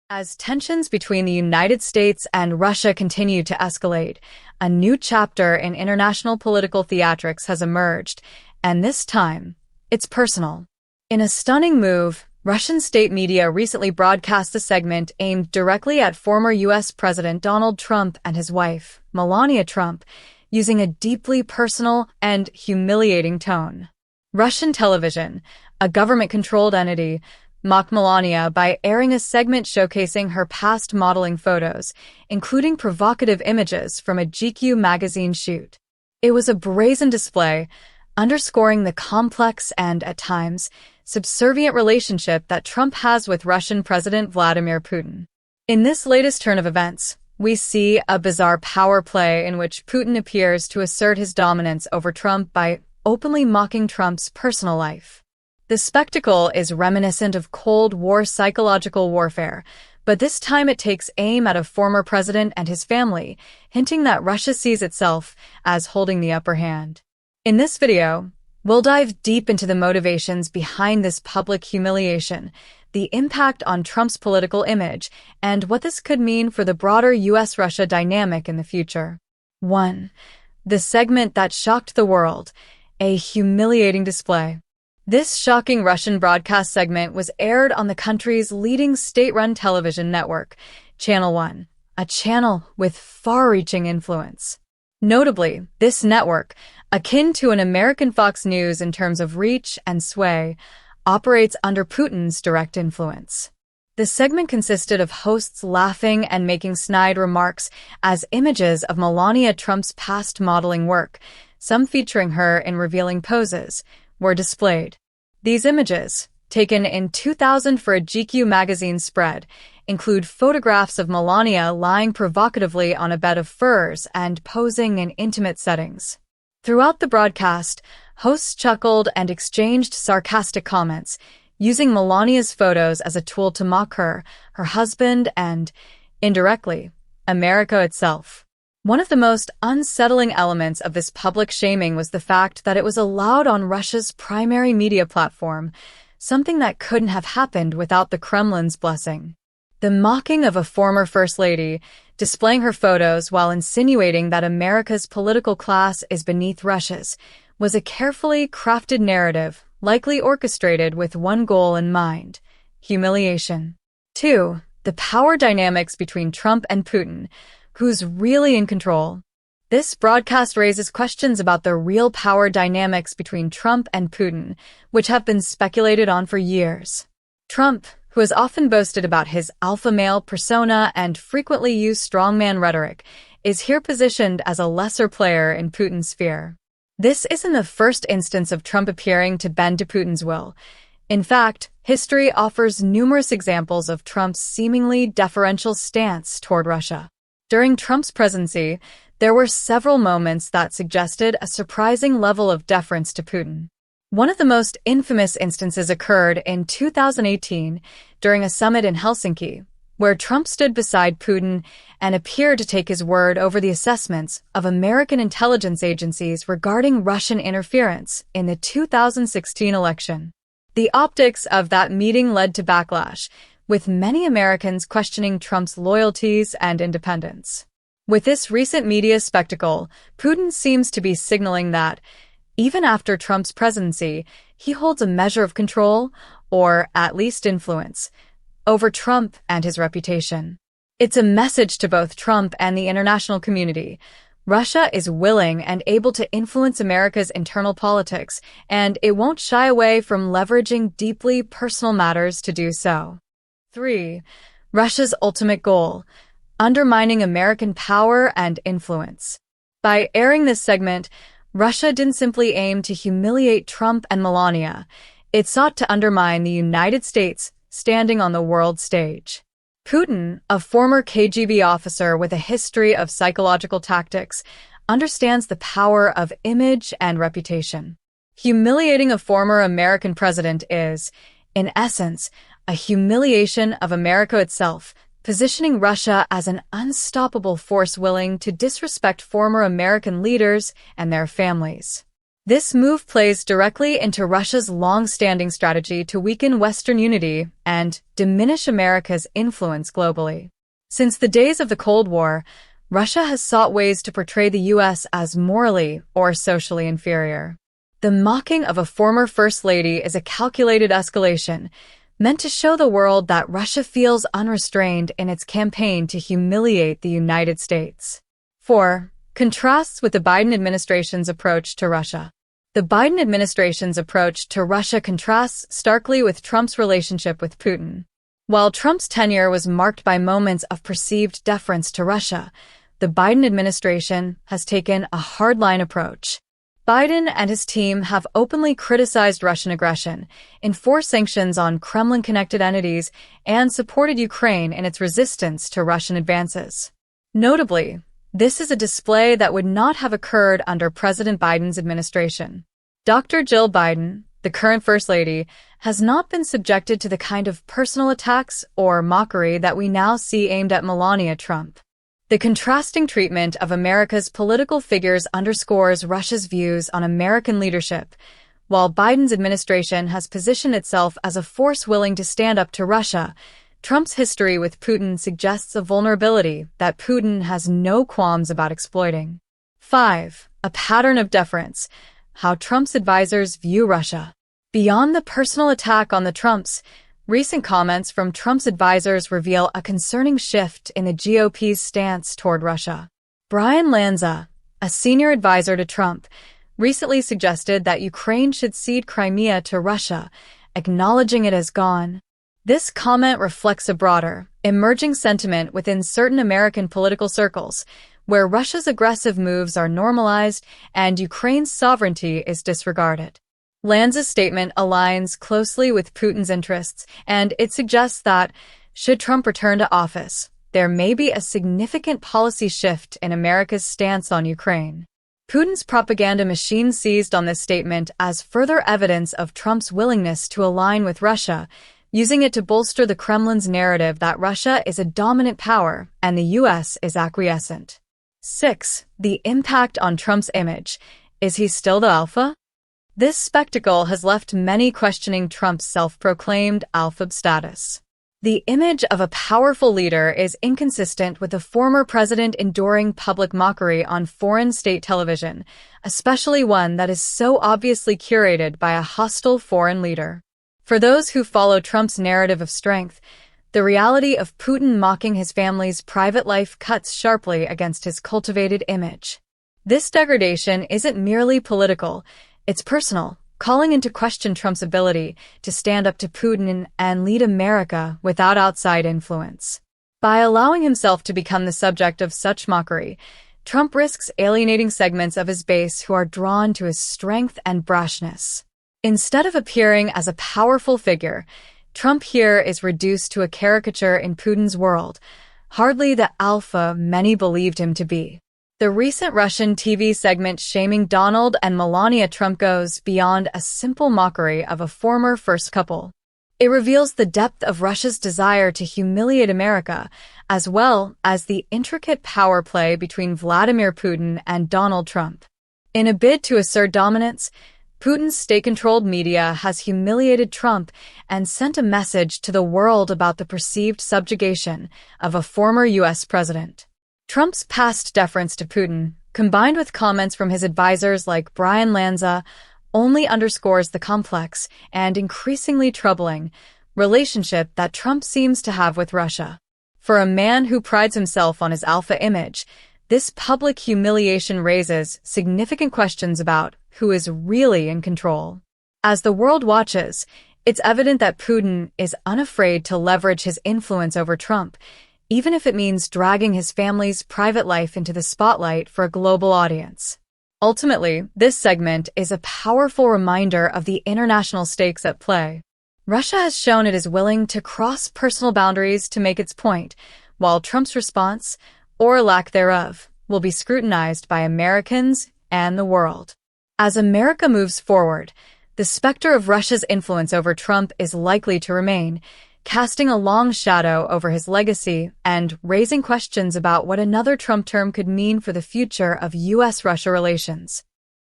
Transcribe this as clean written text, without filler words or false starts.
As tensions between the United States and Russia continue to escalate, a new chapter in international political theatrics has emerged, and this time, it's personal. In a stunning move, Russian state media recently broadcast a segment aimed directly at former U.S. President Donald Trump and his wife, Melania Trump, using a deeply personal and humiliating tone. Russian television, a government-controlled entity, mocked Melania by airing a segment showcasing her past modeling photos, including provocative images from a GQ magazine shoot. It was a brazen display, underscoring the complex and, at times, subservient relationship that Trump has with Russian President Vladimir Putin. In this latest turn of events, we see a bizarre power play in which Putin appears to assert his dominance over Trump by openly mocking Trump's personal life. The spectacle is reminiscent of Cold War psychological warfare, but this time it takes aim at a former president and his family, hinting that Russia sees itself as holding the upper hand. In this video, we'll dive deep into the motivations behind this public humiliation, the impact on Trump's political image, and what this could mean for the broader US-Russia dynamic in the future. 1. The segment that shocked the world, a humiliating display. This shocking Russian broadcast segment was aired on the country's leading state-run television network, Channel 1, a channel with far-reaching influence. Notably, this network, akin to an American Fox News in terms of reach and sway, operates under Putin's direct influence. The segment consisted of hosts laughing and making snide remarks as images of Melania Trump's past modeling work, some featuring her in revealing poses, were displayed. These images, taken in 2000 for a GQ magazine spread, include photographs of Melania lying provocatively on a bed of furs and posing in intimate settings. Throughout the broadcast, hosts chuckled and exchanged sarcastic comments, using Melania's photos as a tool to mock her, her husband, and, indirectly, America itself. One of the most unsettling elements of this public shaming was the fact that it was allowed on Russia's primary media platform, something that couldn't have happened without the Kremlin's blessing. The mocking of a former First Lady, displaying her photos while insinuating that America's political class is beneath Russia's, was a carefully crafted narrative, likely orchestrated with one goal in mind: humiliation. 2. The power dynamics between Trump and Putin. Who's really in control? This broadcast raises questions about the real power dynamics between Trump and Putin, which have been speculated on for years. Trump, who has often boasted about his alpha male persona and frequently used strongman rhetoric, is here positioned as a lesser player in Putin's sphere. This isn't the first instance of Trump appearing to bend to Putin's will. In fact, history offers numerous examples of Trump's seemingly deferential stance toward Russia. During Trump's presidency, there were several moments that suggested a surprising level of deference to Putin. One of the most infamous instances occurred in 2018 during a summit in Helsinki, where Trump stood beside Putin and appeared to take his word over the assessments of American intelligence agencies regarding Russian interference in the 2016 election. The optics of that meeting led to backlash, with many Americans questioning Trump's loyalties and independence. With this recent media spectacle, Putin seems to be signaling that, even after Trump's presidency, he holds a measure of control, or at least influence, over Trump and his reputation. It's a message to both Trump and the international community. Russia is willing and able to influence America's internal politics, and it won't shy away from leveraging deeply personal matters to do so. 3. Russia's ultimate goal: undermining American power and influence. By airing this segment, Russia didn't simply aim to humiliate Trump and Melania. It sought to undermine the United States standing on the world stage. Putin, a former KGB officer with a history of psychological tactics, understands the power of image and reputation. Humiliating a former American president is, in essence, a humiliation of America itself, positioning Russia as an unstoppable force willing to disrespect former American leaders and their families. This move plays directly into Russia's long-standing strategy to weaken Western unity and diminish America's influence globally. Since the days of the Cold War, Russia has sought ways to portray the U.S. as morally or socially inferior. The mocking of a former First Lady is a calculated escalation, meant to show the world that Russia feels unrestrained in its campaign to humiliate the United States. 4. Contrasts with the Biden administration's approach to Russia. The Biden administration's approach to Russia contrasts starkly with Trump's relationship with Putin. While Trump's tenure was marked by moments of perceived deference to Russia, the Biden administration has taken a hardline approach. Biden and his team have openly criticized Russian aggression, enforced sanctions on Kremlin-connected entities, and supported Ukraine in its resistance to Russian advances. Notably, this is a display that would not have occurred under President Biden's administration. Dr. Jill Biden, the current First Lady, has not been subjected to the kind of personal attacks or mockery that we now see aimed at Melania Trump. The contrasting treatment of America's political figures underscores Russia's views on American leadership. While Biden's administration has positioned itself as a force willing to stand up to Russia, Trump's history with Putin suggests a vulnerability that Putin has no qualms about exploiting. 5. A pattern of deference. How Trump's advisors view Russia. Beyond the personal attack on the Trumps, recent comments from Trump's advisors reveal a concerning shift in the GOP's stance toward Russia. Brian Lanza, a senior advisor to Trump, recently suggested that Ukraine should cede Crimea to Russia, acknowledging it as gone. This comment reflects a broader, emerging sentiment within certain American political circles, where Russia's aggressive moves are normalized and Ukraine's sovereignty is disregarded. Lanza's statement aligns closely with Putin's interests, and it suggests that, should Trump return to office, there may be a significant policy shift in America's stance on Ukraine. Putin's propaganda machine seized on this statement as further evidence of Trump's willingness to align with Russia, using it to bolster the Kremlin's narrative that Russia is a dominant power and the U.S. is acquiescent. 6. The impact on Trump's image. Is he still the alpha? This spectacle has left many questioning Trump's self-proclaimed alpha status. The image of a powerful leader is inconsistent with the former president enduring public mockery on foreign state television, especially one that is so obviously curated by a hostile foreign leader. For those who follow Trump's narrative of strength, the reality of Putin mocking his family's private life cuts sharply against his cultivated image. This degradation isn't merely political, it's personal, calling into question Trump's ability to stand up to Putin and lead America without outside influence. By allowing himself to become the subject of such mockery, Trump risks alienating segments of his base who are drawn to his strength and brashness. Instead of appearing as a powerful figure, Trump here is reduced to a caricature in Putin's world, hardly the alpha many believed him to be. The recent Russian TV segment shaming Donald and Melania Trump goes beyond a simple mockery of a former first couple. It reveals the depth of Russia's desire to humiliate America, as well as the intricate power play between Vladimir Putin and Donald Trump. In a bid to assert dominance, Putin's state-controlled media has humiliated Trump and sent a message to the world about the perceived subjugation of a former U.S. president. Trump's past deference to Putin, combined with comments from his advisors like Brian Lanza, only underscores the complex and increasingly troubling relationship that Trump seems to have with Russia. For a man who prides himself on his alpha image, this public humiliation raises significant questions about who is really in control. As the world watches, it's evident that Putin is unafraid to leverage his influence over Trump, even if it means dragging his family's private life into the spotlight for a global audience. Ultimately, this segment is a powerful reminder of the international stakes at play. Russia has shown it is willing to cross personal boundaries to make its point, while Trump's response, or lack thereof, will be scrutinized by Americans and the world. As America moves forward, the specter of Russia's influence over Trump is likely to remain, casting a long shadow over his legacy and raising questions about what another Trump term could mean for the future of U.S.-Russia relations.